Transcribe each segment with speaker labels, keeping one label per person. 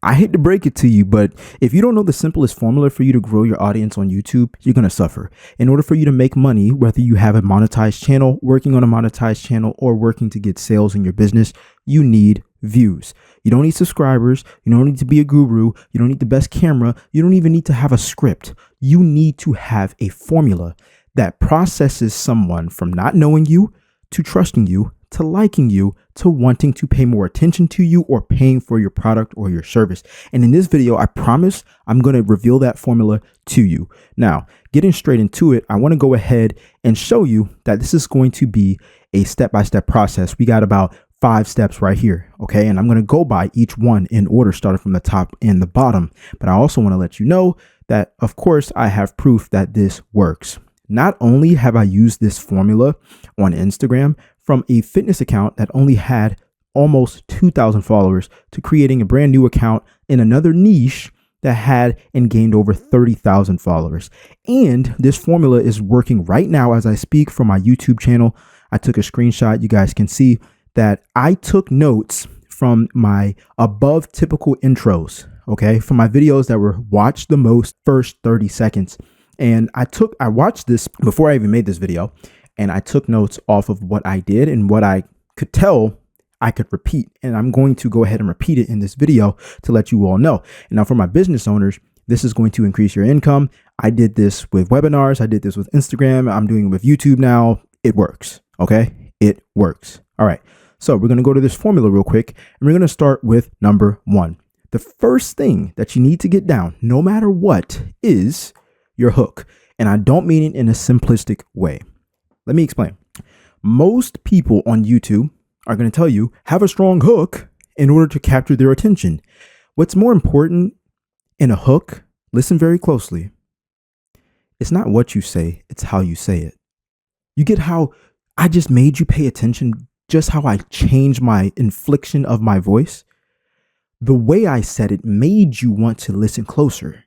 Speaker 1: I hate to break it to you, but if you don't know the simplest formula for you to grow your audience on YouTube, you're going to suffer. In order for you to make money, whether you have a monetized channel, working on a monetized channel, or working to get sales in your business, you need views. You don't need subscribers. You don't need to be a guru. You don't need the best camera. You don't even need to have a script. You need to have a formula that processes someone from not knowing you to trusting you to liking you to wanting to pay more attention to you or paying for your product or your service. And in this video, I promise I'm going to reveal that formula to you. Now, getting straight into it, I want to go ahead and show you that this is going to be a step-by-step process. We got about 5 steps right here. Okay. And I'm going to go by each one in order, starting from the top and the bottom. But I also want to let you know that, of course, I have proof that this works. Not only have I used this formula on Instagram from a fitness account that only had almost 2,000 followers to creating a brand new account in another niche that had and gained over 30,000 followers. And this formula is working right now as I speak for my YouTube channel. I took a screenshot. You guys can see that I took notes from my above typical intros, okay, from my videos that were watched the most first 30 seconds. And I watched this before I even made this video, and I took notes off of what I did and what I could tell I could repeat. And I'm going to go ahead and repeat it in this video to let you all know. And now for my business owners, this is going to increase your income. I did this with webinars. I did this with Instagram. I'm doing it with YouTube now. It works. Okay. It works. All right. So we're going to go to this formula real quick, and we're going to start with number 1. The first thing that you need to get down, no matter what, is your hook. And I don't mean it in a simplistic way. Let me explain. Most people on YouTube are going to tell you have a strong hook in order to capture their attention. What's more important in a hook, listen very closely. It's not what you say, it's how you say it. You get how I just made you pay attention, just how I changed my inflection of my voice. The way I said it made you want to listen closer.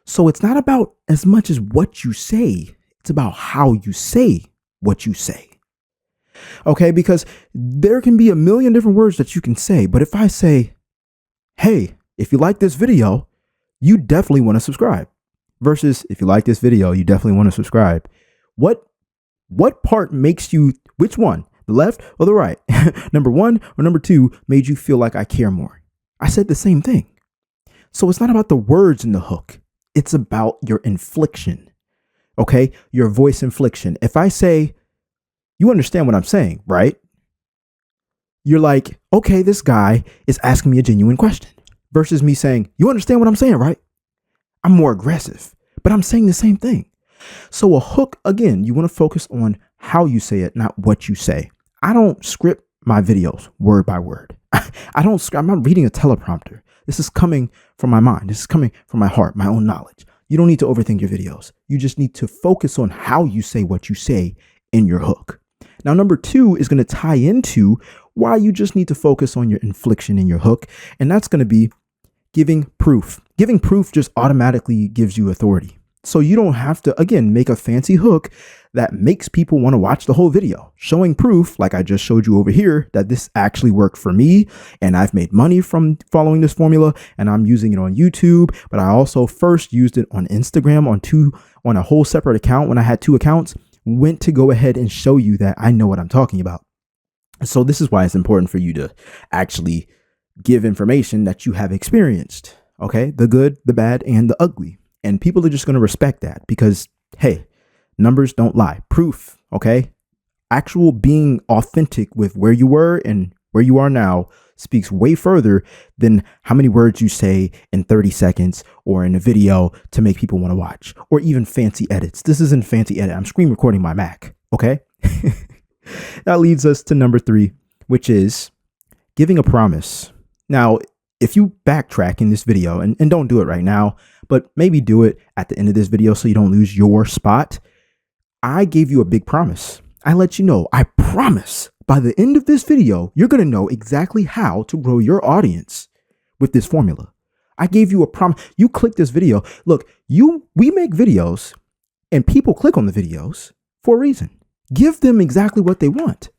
Speaker 1: So it's not about as much as what you say. It's about how you say what you say. Okay, because there can be a million different words that you can say. But if I say, hey, if you like this video, you definitely want to subscribe. Versus if you like this video, you definitely want to subscribe. What part makes you, which one, the left or the right? Number 1 or number 2 made you feel like I care more? I said the same thing. So it's not about the words in the hook. It's about your inflection, okay? Your voice inflection. If I say, you understand what I'm saying, right? You're like, okay, this guy is asking me a genuine question versus me saying, you understand what I'm saying, right? I'm more aggressive, but I'm saying the same thing. So a hook, again, you want to focus on how you say it, not what you say. I don't script my videos word by word. I'm not reading a teleprompter. This is coming from my mind. This is coming from my heart, my own knowledge. You don't need to overthink your videos. You just need to focus on how you say what you say in your hook. Now, number 2 is going to tie into why you just need to focus on your inflection in your hook. And that's going to be giving proof. Giving proof just automatically gives you authority. So you don't have to, again, make a fancy hook that makes people want to watch the whole video. Showing proof, like I just showed you over here, that this actually worked for me and I've made money from following this formula and I'm using it on YouTube. But I also first used it on Instagram on a whole separate account when I had 2 accounts. Went to go ahead and show you that I know what I'm talking about. So this is why it's important for you to actually give information that you have experienced. Okay, the good, the bad, and the ugly. And people are just going to respect that because, hey, numbers don't lie. Proof, okay? Actual being authentic with where you were and where you are now speaks way further than how many words you say in 30 seconds or in a video to make people want to watch, or even fancy edits. This isn't fancy edit. I'm screen recording my Mac, okay? That leads us to number 3, which is giving a promise. Now, if you backtrack in this video, and don't do it right now, but maybe do it at the end of this video so you don't lose your spot. I gave you a big promise. I let you know, I promise by the end of this video, you're going to know exactly how to grow your audience with this formula. I gave you a promise. You click this video. Look, we make videos and people click on the videos for a reason. Give them exactly what they want.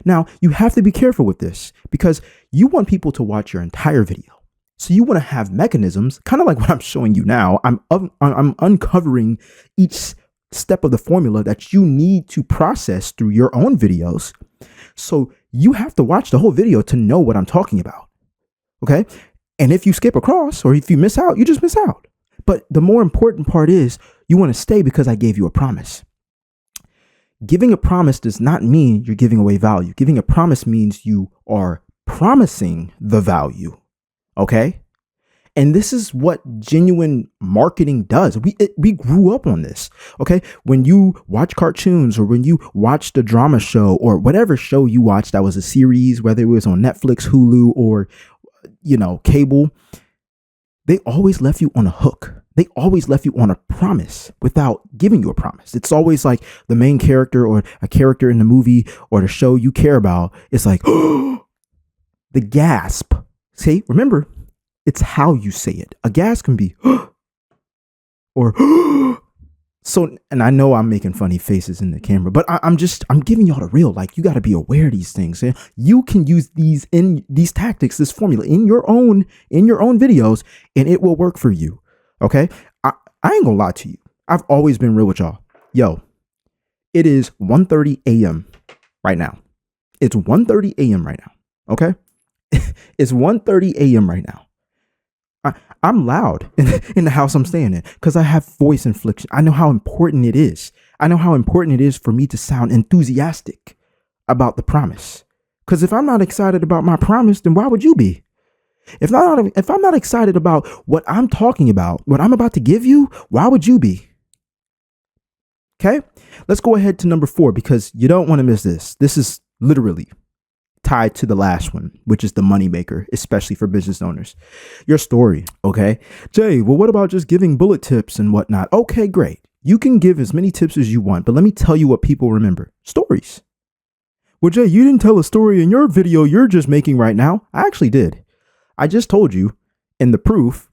Speaker 1: Now, you have to be careful with this because you want people to watch your entire video. So you want to have mechanisms, kind of like what I'm showing you now. I'm uncovering each step of the formula that you need to process through your own videos. So you have to watch the whole video to know what I'm talking about. Okay. And if you skip across or if you miss out, you just miss out. But the more important part is you want to stay because I gave you a promise. Giving a promise does not mean you're giving away value. Giving a promise means you are promising the value. Okay. And this is what genuine marketing does. We grew up on this. Okay. When you watch cartoons or when you watch the drama show or whatever show you watched that was a series, whether it was on Netflix, Hulu, or, cable, they always left you on a hook. They always left you on a promise without giving you a promise. It's always like the main character or a character in the movie or the show you care about. It's like, the gasp. See, remember, it's how you say it. A gasp can be or so. And I know I'm making funny faces in the camera, but I'm giving y'all the real. Like, you got to be aware of these things. And you can use these tactics, this formula in your own videos, and it will work for you. Okay. I ain't gonna lie to you. I've always been real with y'all. Yo, it is 1:30 a.m. right now. It's 1:30 a.m. right now. Okay. It's 1:30 a.m. right now. I'm loud in the house I'm staying in because I have voice inflection. I know how important it is. I know how important it is for me to sound enthusiastic about the promise. Because if I'm not excited about my promise, then why would you be? If I'm not excited about what I'm talking about, what I'm about to give you, why would you be? Okay, let's go ahead to number 4 because you don't want to miss this. This is literally tied to the last one, which is the moneymaker, especially for business owners. Your story. Okay, Jay, well, what about just giving bullet tips and whatnot? Okay, great. You can give as many tips as you want, but let me tell you what people remember. Stories. Well, Jay, you didn't tell a story in your video you're just making right now. I actually did. I just told you in the proof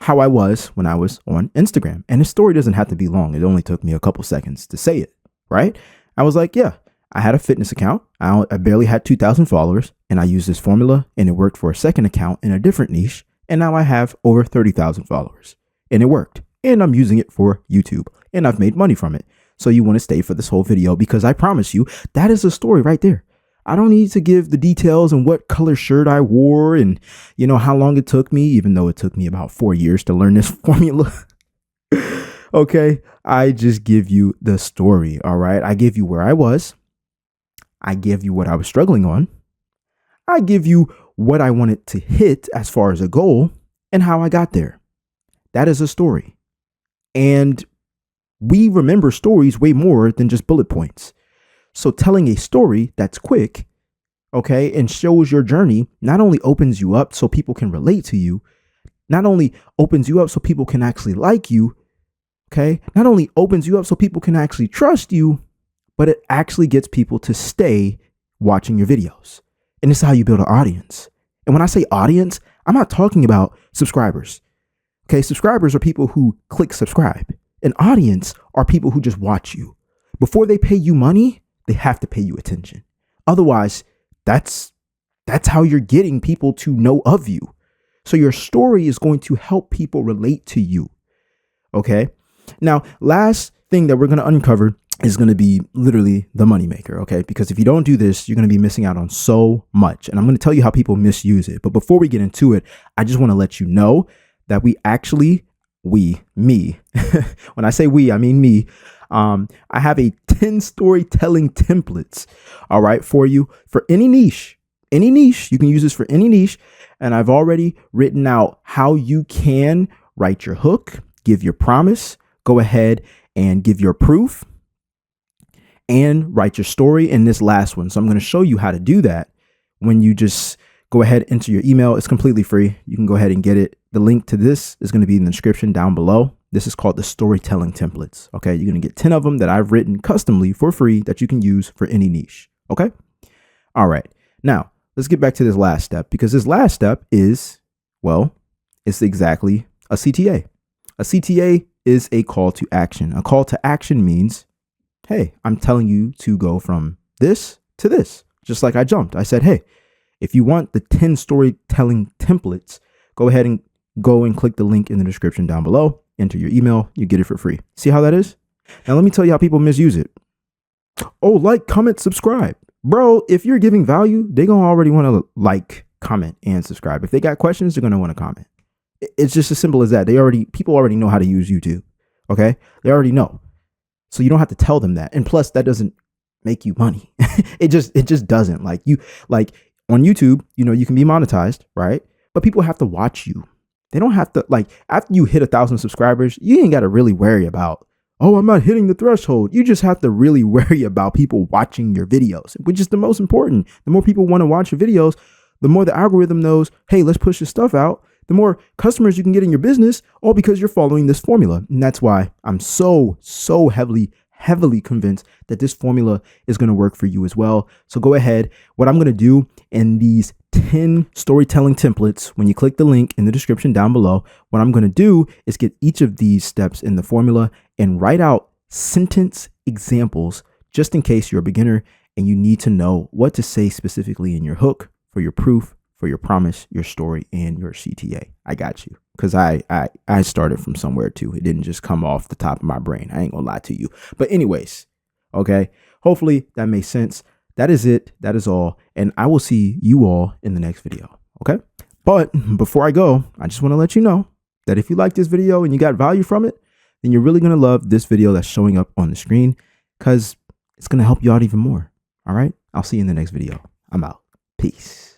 Speaker 1: how I was when I was on Instagram. And the story doesn't have to be long. It only took me a couple seconds to say it, right? I was like, yeah, I had a fitness account. I barely had 2,000 followers, and I used this formula, and it worked for a second account in a different niche. And now I have over 30,000 followers, and it worked. And I'm using it for YouTube, and I've made money from it. So you want to stay for this whole video because I promise you that is a story right there. I don't need to give the details and what color shirt I wore and, how long it took me, even though it took me about 4 years to learn this formula. Okay. I just give you the story. All right. I give you where I was. I give you what I was struggling on. I give you what I wanted to hit as far as a goal and how I got there. That is a story. And we remember stories way more than just bullet points. So telling a story that's quick, okay, and shows your journey not only opens you up so people can relate to you, not only opens you up so people can actually like you, okay, not only opens you up so people can actually trust you, but it actually gets people to stay watching your videos. And this is how you build an audience. And when I say audience, I'm not talking about subscribers. Okay, subscribers are people who click subscribe. An audience are people who just watch you. Before they pay you money, they have to pay you attention. Otherwise, that's how you're getting people to know of you. So your story is going to help people relate to you. Okay. Now, last thing that we're going to uncover is going to be literally the moneymaker. Okay. Because if you don't do this, you're going to be missing out on so much. And I'm going to tell you how people misuse it. But before we get into it, I just want to let you know that me, when I say we, I mean me. I have a 10 storytelling templates, all right, for you for any niche. You can use this for any niche. And I've already written out how you can write your hook, give your promise, go ahead and give your proof and write your story in this last one. So I'm going to show you how to do that when you just go ahead, enter your email. It's completely free. You can go ahead and get it. The link to this is going to be in the description down below. This is called the storytelling templates. Okay. You're going to get 10 of them that I've written customly for free that you can use for any niche. Okay. All right. Now let's get back to this last step, because this last step is, well, it's exactly a CTA. A CTA is a call to action. A call to action means, hey, I'm telling you to go from this to this. Just like I jumped. I said, hey, if you want the 10 storytelling templates, go ahead and click the link in the description down below, enter your email, you get it for free. See how that is? Now let me tell you how people misuse it. Oh, like, comment, subscribe. Bro, if you're giving value, they're going to already want to like, comment, and subscribe. If they got questions, they're going to want to comment. It's just as simple as that. People already know how to use YouTube. Okay? They already know. So you don't have to tell them that. And plus, that doesn't make you money. It just doesn't. Like on YouTube, you can be monetized, right? But people have to watch you. They don't have to, like, after you hit 1,000 subscribers, you ain't got to really worry about, oh, I'm not hitting the threshold. You just have to really worry about people watching your videos, which is the most important. The more people want to watch your videos, the more the algorithm knows, hey, let's push this stuff out. The more customers you can get in your business, all because you're following this formula. And that's why I'm so heavily convinced that this formula is going to work for you as well. So go ahead. What I'm going to do in these 10 storytelling templates, when you click the link in the description down below, what I'm going to do is get each of these steps in the formula and write out sentence examples just in case you're a beginner and you need to know what to say specifically in your hook, for your proof, for your promise, your story, and your CTA. I got you. Because I started from somewhere too. It didn't just come off the top of my brain. I ain't gonna lie to you. But anyways, okay. Hopefully that makes sense. That is it. That is all. And I will see you all in the next video. Okay. But before I go, I just want to let you know that if you like this video and you got value from it, then you're really going to love this video that's showing up on the screen because it's going to help you out even more. All right. I'll see you in the next video. I'm out. Peace.